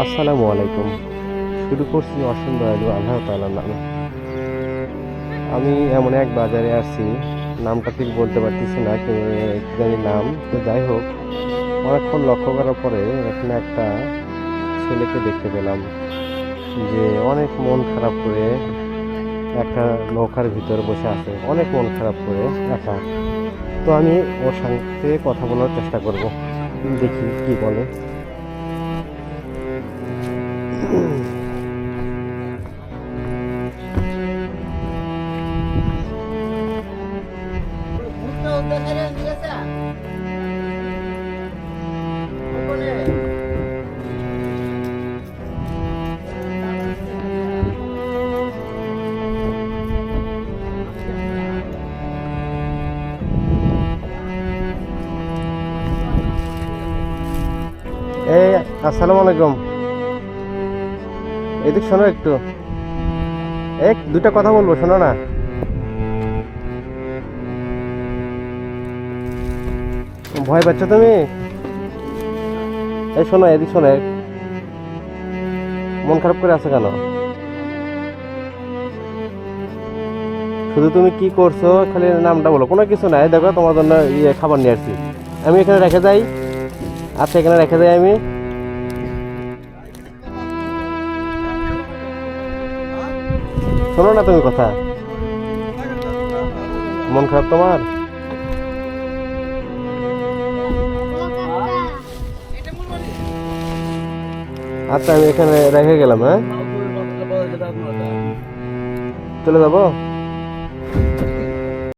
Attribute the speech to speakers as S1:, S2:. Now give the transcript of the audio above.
S1: আসসালামু আলাইকুম। শুরু করছি অসীম দয়ালু আল্লাহ তাআলার নামে। আমি এমন এক বাজারে আসছি, নামটা ঠিক বলতে পারতেছি না, কি জানি নাম। তো যাই হোক, অনেকক্ষণ লক্ষ্য করার পরে এখানে একটা ছেলেকে দেখতে পেলাম, যে অনেক মন খারাপ করে একটা নৌকার ভিতরে বসে আছে, অনেক মন খারাপ করে একা। তো আমি ওর সাথে কথা বলার চেষ্টা করব, দেখি কি বলে। এই, আসসালামু আলাইকুম। এদিক শোনো একটু, এক দুটা কথা বলবো, শোনো না। ভয় পাচ্ছ তুমি? এই শোনো, এদিক শোনো। মন খারাপ করে আছে কেন? শুধু তুমি কি করছো খালি নামটা বলো, কোনো কিছু নাই। দেখো তোমার জন্য খাবার নিয়ে আসছি, আমি এখানে রেখে যাই। আচ্ছা, এখানে রেখে যাই আমি। শোনো না তুমি কথা। মন খারাপ তোমার? আচ্ছা, আমি এখানে রেখে গেলাম। হ্যাঁ, চলে যাবো।